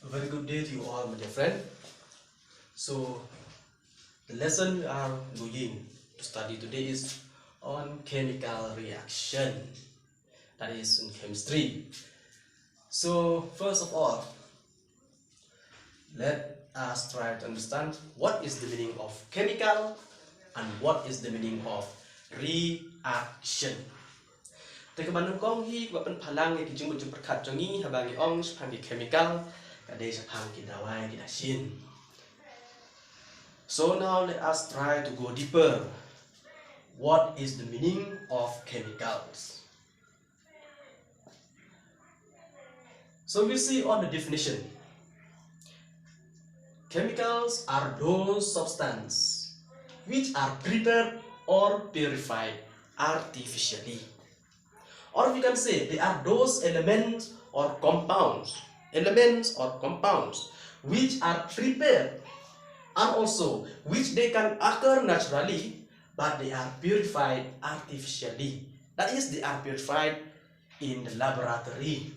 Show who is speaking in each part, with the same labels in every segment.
Speaker 1: A very good day to you all, my dear friend. So, the lesson we are going to study today is on chemical reaction, that is in chemistry. So, first of all, let us try to understand what is the meaning of chemical and what is the meaning of reaction. Thì các bạn nâng con hi và bên phalang cái chung chung khát cho nghi habang cái ong phang cái chemical cái đây sẽ phang cái dawai cái dasin. So now let us try to go deeper. What is the meaning of chemicals? So we see on the definition. Chemicals are those substances which are prepared or purified artificially. Or we can say they are those elements or compounds which are prepared and also which they can occur naturally, but they are purified artificially. That is, they are purified in the laboratory.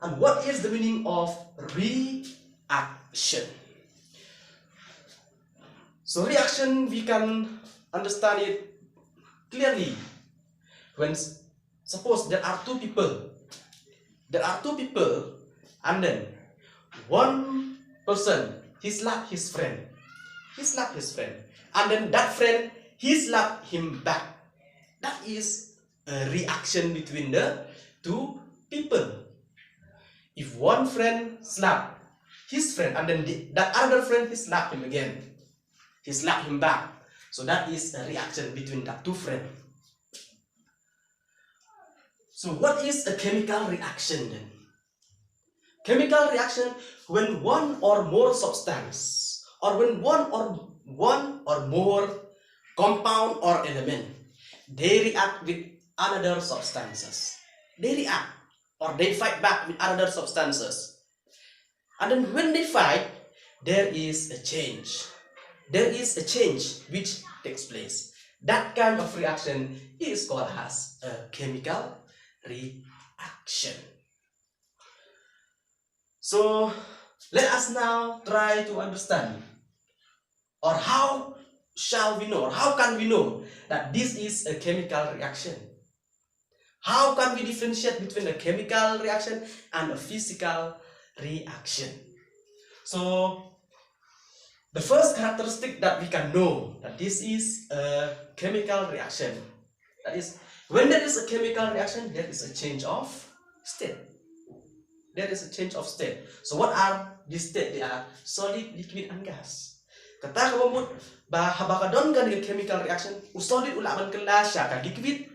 Speaker 1: And what is the meaning of reaction? So reaction, we can understand it clearly. When suppose there are two people and then one person he slapped his friend, and then that friend he slapped him back. That is a reaction between the two people. If one friend slapped his friend and then that other friend he slapped him again, he slapped him back, so that is a reaction between the two friends. So what is a chemical reaction then? Chemical reaction when one or more substance or when one or more compound or element they react with another substances. They react or they fight back with other substances. And then when they fight, there is a change. There is a change which takes place. That kind of reaction is called as a chemical reaction. So let us now try to understand, or how shall we know, or how can we know that this is a chemical reaction? How can we differentiate between a chemical reaction and a physical reaction? So the first characteristic that we can know that this is a chemical reaction, that is, when there is a chemical reaction, there is a change of state. There is a change of state. So what are these states? They are solid, liquid, and gas. Kata kamamut bah habakadon kan dengan chemical reaction, solid ulaman kelas syaka liquid,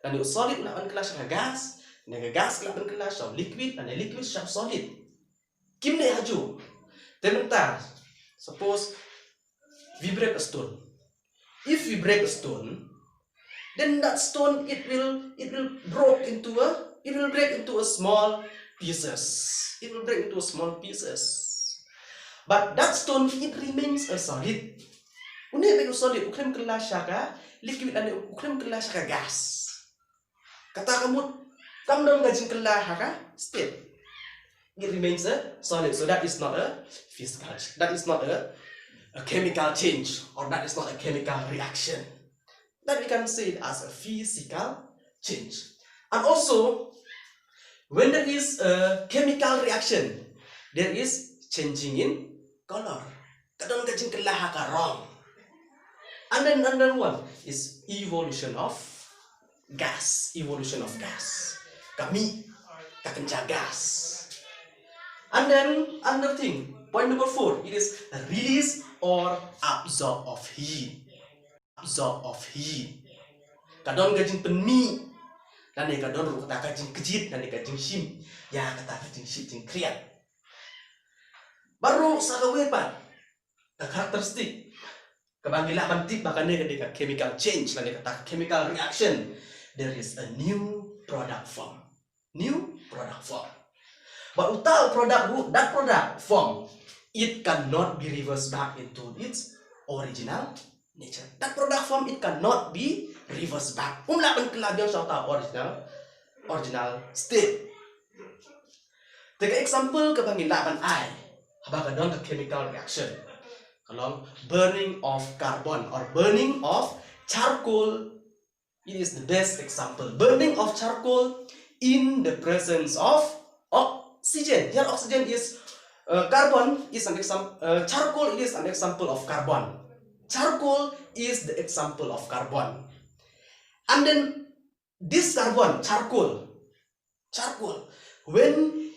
Speaker 1: dan solid ulaman kelas syaka gas, dengan gas ulaman kelas syaka liquid, dan liquid syaka solid. Kimne haju. Tementar, suppose we break a stone. If we break a stone, then that stone it will break into a small pieces. It will break into small pieces. But that stone it remains a solid. Une be solid ukrem kelas syaka liquid dan ukrem kelas syaka gas. Kata kamu dalam gajing kelas syaka state. It remains a solid. So that is not a physical. That is not a chemical change, or that is not a chemical reaction. That we can say it as a physical change. And also, when there is a chemical reaction, there is changing in color. Kadang kajing kelah wrong. And then another one is evolution of gas. Kami kakenca gas. And then another thing, point number 4, it is a release or absorb of heat. Kadon gajing penmi, dan kadon kata gajing kejit, dan gajing shim, ya kata gajing shim jing kriat. Baru sakawepan, karakteristik, kebangila bantik bahkan ketika chemical change, dan kata chemical reaction, there is a new product form. But without that product form, it cannot be reversed back into its original nature. That product form it cannot be reversed back. Umlaban kelabian sa original state. Take example ke bagi laban I. Habang kadang ke chemical reaction. Kalau burning of carbon or burning of charcoal, it is the best example. Burning of charcoal in the presence of oxygen. Here oxygen is carbon is an example. Charcoal is an example of carbon. Charcoal is the example of carbon. And then this carbon, charcoal, when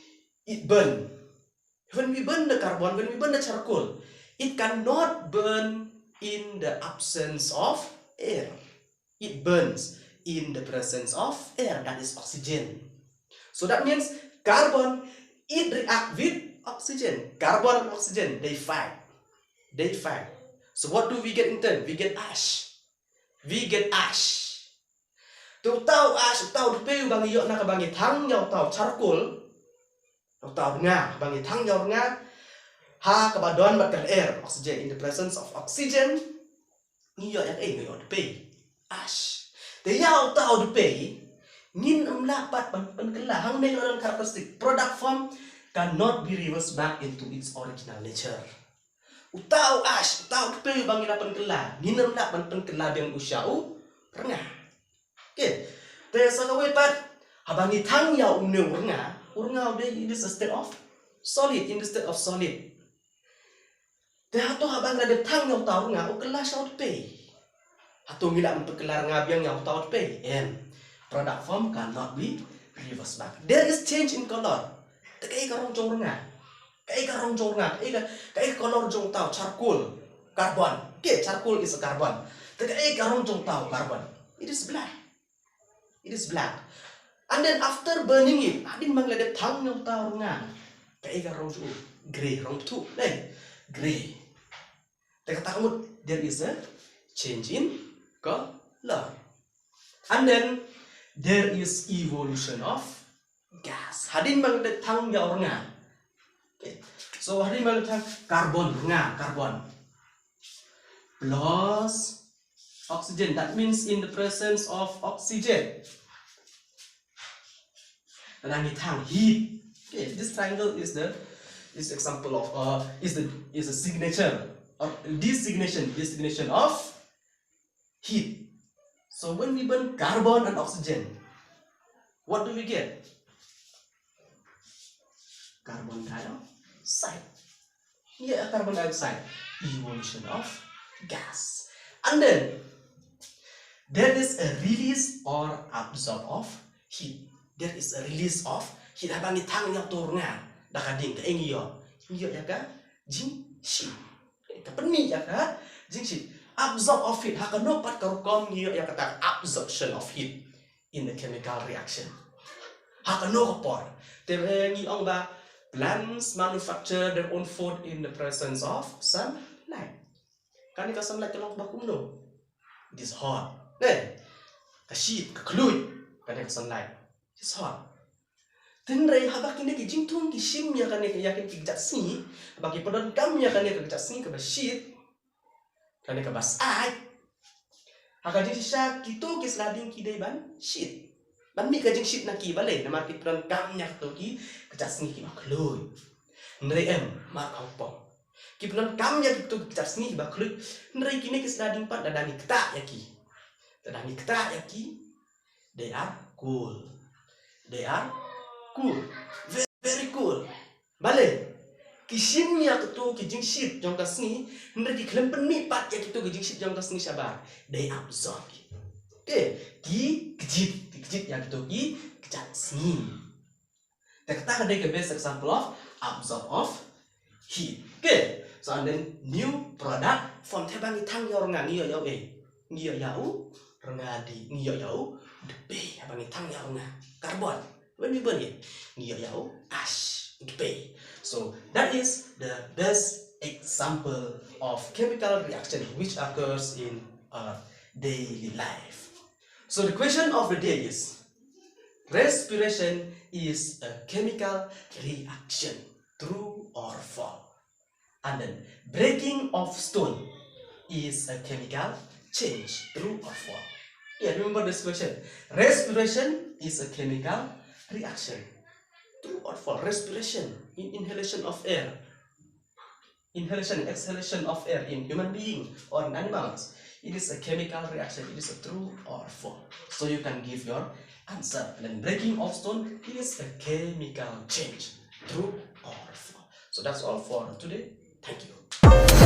Speaker 1: it burn, when we burn the carbon, when we burn the charcoal, it cannot burn in the absence of air. It burns in the presence of air, that is oxygen. So that means carbon, it react with oxygen. Carbon and oxygen, they fight. They fight. So what do we get in turn? We get ash. We get ash. Tu tau ash, tau peu bang yok na ka bang thang yaw tau charcoal. Tau nga bang thang yaw nga ha ka ba don bat kan air oxygen in the presence of oxygen. Ni yok yang yok pe ash. Te yaw tau pe ngin lapat pan kala hang nei orang characteristic product form cannot be reversed back into its original nature. Utau ash, utau pe bang ilapan kala ngin lapan pan kala biang usyau rengah. Okay, there's a way but habang itang yaw uneng uranga in this state of solid, in the state of solid. Dahato habang ada tang yaw tau nga o kelas out pay. Hato ngila mempkelar nga biang yaw tau pay and product form cannot be reversed back. There is change in color. Takai karong jong nga. Kai karong jong nga. Kai color jong tau charcoal, carbon. Okay, charcoal is a carbon. Takai karong jong tau carbon. It is black. It is black. And then after burning it, adin manglada thang ng tao nga. Kaya rong tu gray, rong tu, gray. Tekatakot, there is a change in color. And then there is evolution of gas. Hadin manglada thang yaw nga. Okay. So hadin manglada thang carbon nga, carbon plus oxygen, that means in the presence of oxygen. And then heat. Okay, this triangle is the example of is a signature or designation of heat. So when we burn carbon and oxygen, what do we get? Carbon dioxide. Yeah, carbon dioxide. Evolution of gas. And then there is a release or absorb of heat. There is a release of heat. Habang itang yang turungan, dakading ka engiyo ya ka jing shi. Kapeni ya ka jing shi. Absorb of heat. Hakano pat karukom ngiyo ya kata absorption of heat in the chemical reaction. Hakano kapor. Tebe ngiyong ba plants manufacture their own food in the presence of sunlight. Kani ka sunlight kalong bakum no. It is hot. Kasih, kekeluy, kan yang sunlight, it's hot. Tenrai habak ini kijing tung kisim ya kan yang yakin kijat sini, bagi pedon kam ya kan yang kijat sini ke basit, kan yang ke basai. Haka jadi syak kitu kislading kidai ban shit, ban mi kajing shit naki balai, nama kita pedon kam ya tu ki kijat sini ki bakluy. Tenrai mak kampong. Kipelon kam ya kitu kijat sini bakluy, tenrai kini kislading pat dadani ketak ya ki. Tadang ikta yaki, they are cool. They are cool. Very, very cool. Bale, kisim ya ketu kijing shit jong kasni, hendak dikelem ni pat ya kitu kijing shit jong kasni sabar. They absorb. Okay, ki kejit ya kitu ki kejat sni. Tekta ada ke best example of absorb of heat. Okay, so and then new product from tebang itang yor ngani yo ngiyo yau rengadi ngiyo yau depe abang itang yau nga carbon when we burn it ngiyo yau ash depe. So that is the best example of chemical reaction which occurs in our daily life. So the question of the day is, respiration is a chemical reaction, true or false? And then breaking of stone is a chemical change, true or false? Yeah, remember this question. Respiration is a chemical reaction. True or false? Respiration, inhalation of air, inhalation and exhalation of air in human being or in animals, it is a chemical reaction. It is a true or false. So you can give your answer. And then breaking of stone, it is a chemical change. True or false. So that's all for today. Thank you.